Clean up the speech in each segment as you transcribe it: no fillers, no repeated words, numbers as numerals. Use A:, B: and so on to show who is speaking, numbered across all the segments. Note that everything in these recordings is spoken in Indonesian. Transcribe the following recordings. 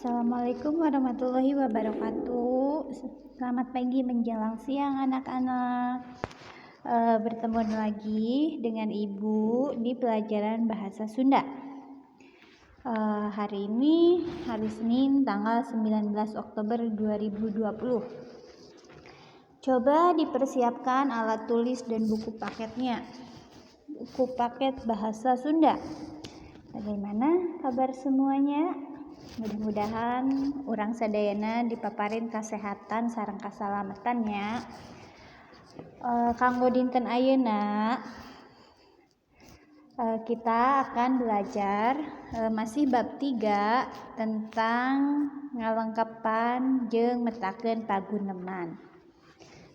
A: Assalamualaikum warahmatullahi wabarakatuh. Selamat pagi menjelang siang anak-anak. Bertemu lagi dengan Ibu di pelajaran bahasa Sunda. Hari ini hari Senin tanggal 19 Oktober 2020. Coba dipersiapkan alat tulis dan buku paketnya. Buku paket bahasa Sunda. Bagaimana kabar semuanya? Mudah-mudahan urang sadayana dipaparin kasehatan sareng kasalamatan ya. Kanggo dinten ayeuna kita akan belajar masih bab 3 tentang ngalengkepan jeung metakeun paguneman.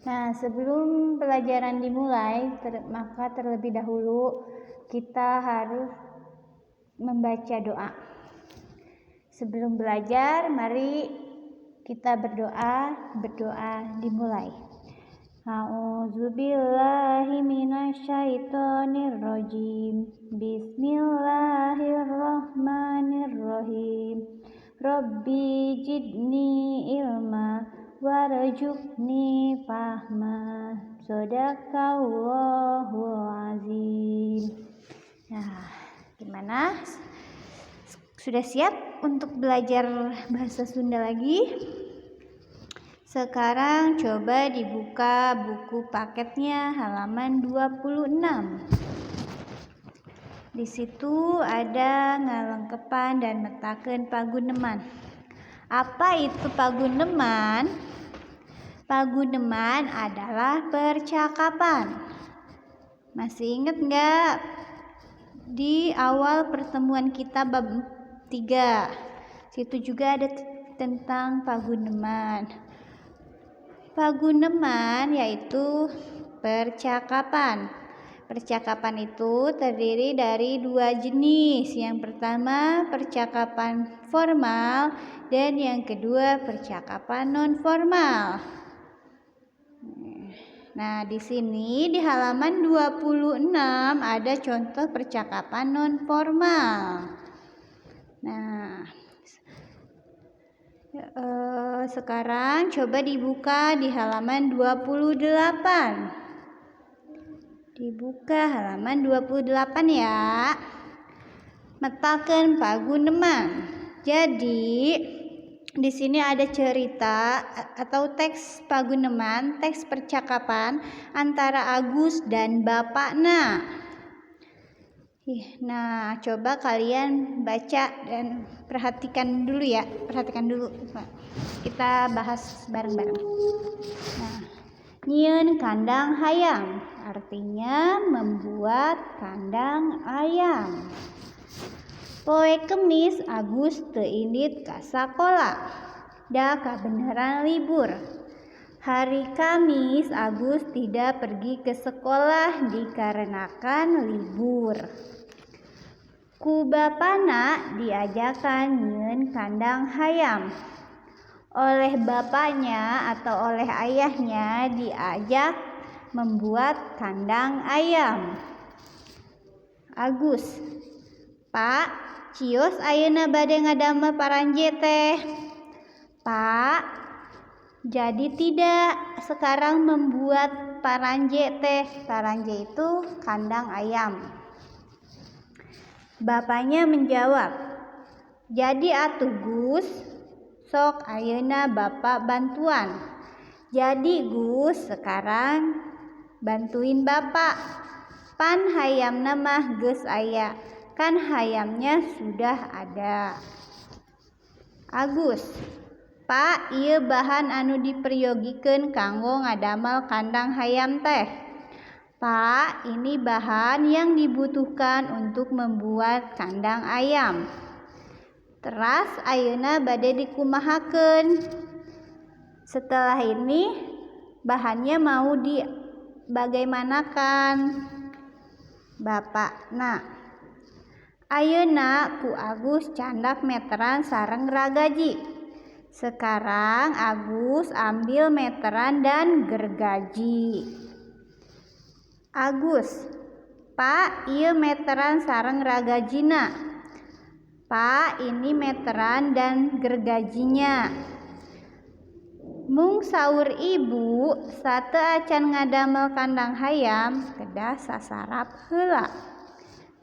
A: Nah, sebelum pelajaran dimulai, maka terlebih dahulu kita harus membaca doa. Sebelum belajar, mari kita berdoa dimulai. A'udzubillahi minasyaitonirrajim. Bismillahirrahmanirrahim. Rabbi jidni ilma warjukni fahma. Shadaqallahul azim. Nah, gimana? Sudah siap untuk belajar bahasa Sunda lagi? Sekarang coba dibuka buku paketnya halaman 26. Di situ ada ngalengkepan dan metakeun paguneman. Apa itu paguneman? Paguneman adalah percakapan. Masih ingat nggak? Di awal pertemuan kita bab 3, situ juga ada tentang paguneman. Paguneman yaitu percakapan. Percakapan itu terdiri dari 2 jenis. Yang pertama percakapan formal dan yang kedua percakapan non formal. Nah, di sini di halaman 26 ada contoh percakapan non formal. Nah, sekarang coba dibuka di halaman 28. Dibuka halaman 28 ya. Metakeun paguneman. Jadi di sini ada cerita atau teks paguneman, teks percakapan antara Agus dan bapakna. Nah, coba kalian baca dan perhatikan dulu ya. Perhatikan dulu. Kita bahas bareng-bareng. Nah, nyieun kandang hayam artinya membuat kandang ayam. Poe Kemis Agus teu indit ka sakola. Da kabeneran libur. Hari Kamis Agus tidak pergi ke sekolah dikarenakan libur. Ku bapana diajakan nyieun kandang hayam. Oleh bapaknya atau oleh ayahnya diajak membuat kandang ayam. Agus, Pak, cios ayeuna bade ngadamel paranje teh. Pak, jadi tidak sekarang membuat paranje teh. Paranje itu kandang ayam. Bapaknya menjawab, jadi atuh Gus, sok ayeuna bapak bantuan. Jadi Gus, sekarang bantuin bapak. Pan hayamna mah geus aya, kan hayamnya sudah ada. Agus, Pak, ieu bahan anu diperyogikeun kanggo ngadamel kandang hayam teh. Pak, ini bahan yang dibutuhkan untuk membuat kandang ayam. Teras ayeuna bade dikumahakeun. Setelah ini bahannya mau dibagaimanakan? Bapakna, ayeuna ku Agus candak meteran sareng ragaji. Sekarang Agus ambil meteran dan gergaji. Agus, Pak, ieu meteran sareng ragajina. Pak, ini meteran dan gergajinya. Mung saur ibu, sate acan ngadamel kandang hayam, kedah sasarap heula.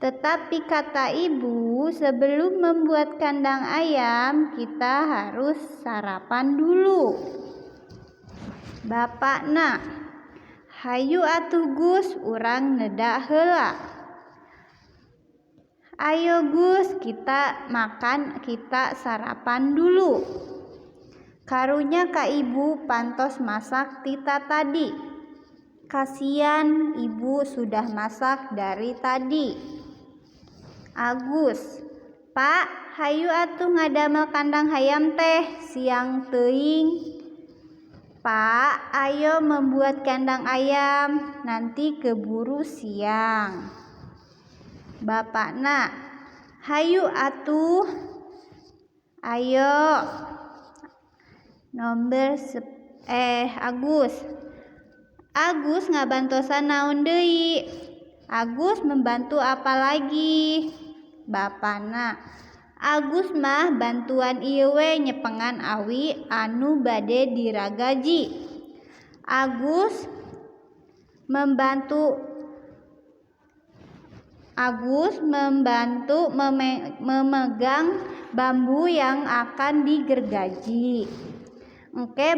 A: Tetapi kata ibu, sebelum membuat kandang ayam, kita harus sarapan dulu. Bapakna, hayu atuh Gus, urang nedak heula. Ayo Gus, kita makan, kita sarapan dulu. Karunya ka ibu pantos masak tita tadi. Kasian ibu sudah masak dari tadi. Agus, Pak, hayu atuh ngadamel kandang hayam teh, siang teuing. Pak, ayo membuat kandang ayam, nanti keburu siang. Bapakna, hayu atuh, ayo. Agus ngabantosan naon deui? Agus membantu apa lagi? Bapana, Agus mah bantuan ieu we nyepengan awi anu bade diragaji. Agus membantu memegang bambu yang akan digergaji. Engke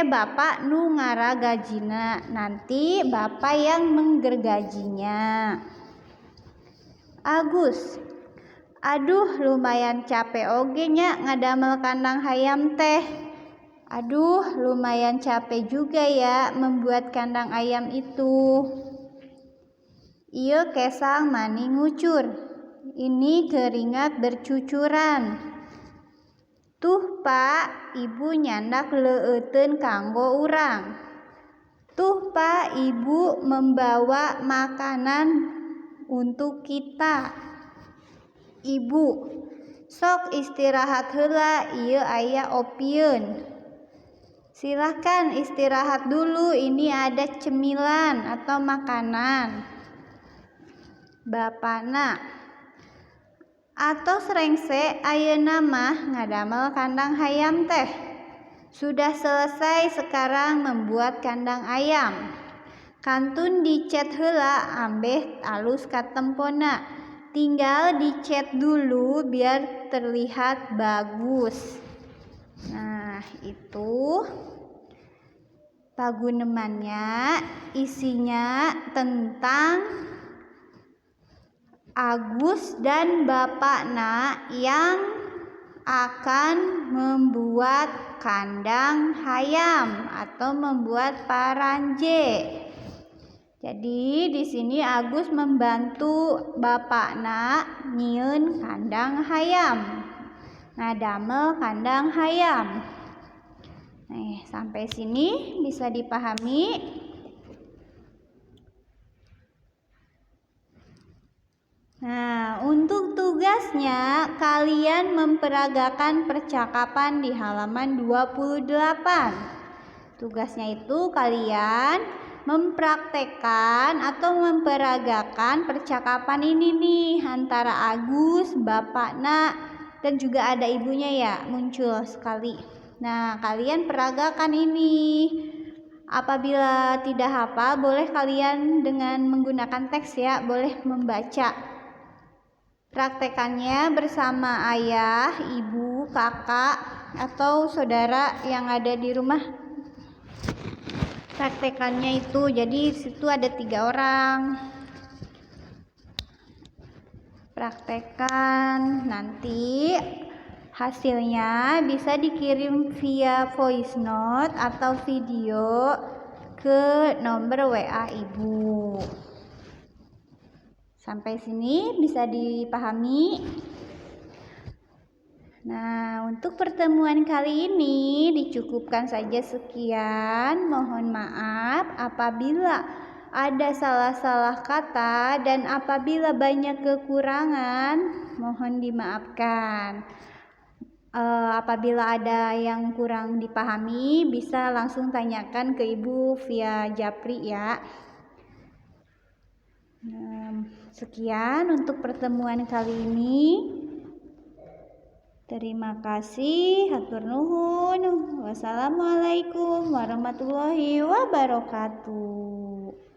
A: bapak nu ngaragajina, nanti bapak yang menggergajinya. Agus, aduh lumayan capek oge nya ngadamel kandang hayam teh. Aduh lumayan capek juga ya membuat kandang ayam itu. Ieu kesang mani ngucur, ini keringat bercucuran. Tuh Pak, ibu nyandak leueteun kanggo urang. Tuh Pak, ibu membawa makanan untuk kita. Ibu, sok istirahat heula, ieu aya opieun. Silahkan istirahat dulu, ini ada cemilan atau makanan. Bapana, atau serengse ayeuna mah ngadamel kandang hayam teh. Sudah selesai sekarang membuat kandang ayam. Kantun dicet heula ambeh alus katempona. Tinggal dicet dulu biar terlihat bagus. Nah, itu pagunemannya, isinya tentang Agus dan bapakna yang akan membuat kandang hayam atau membuat paranje. Jadi di sini Agus membantu bapakna nyieun kandang hayam, ngadamel kandang hayam. Sampai sini bisa dipahami. Nah, untuk tugasnya kalian memperagakan percakapan di halaman 28. Tugasnya itu kalian mempraktekkan atau memperagakan percakapan ini nih antara Agus, bapakna, dan juga ada ibunya ya, muncul sekali. Nah, kalian peragakan ini. Apabila tidak hafal, boleh kalian dengan menggunakan teks ya, boleh membaca. Praktekannya bersama ayah, ibu, kakak, atau saudara yang ada di rumah. Praktekannya itu, jadi situ ada 3 orang. Praktekan, nanti hasilnya bisa dikirim via voice note atau video ke nomor WA ibu. Sampai sini bisa dipahami. Nah, untuk pertemuan kali ini dicukupkan saja sekian. Mohon maaf apabila ada salah-salah kata dan apabila banyak kekurangan, mohon dimaafkan. Apabila ada yang kurang dipahami, bisa langsung tanyakan ke ibu via Japri ya. Sekian untuk pertemuan kali ini. Terima kasih, hatur nuhun. Wassalamualaikum warahmatullahi wabarakatuh.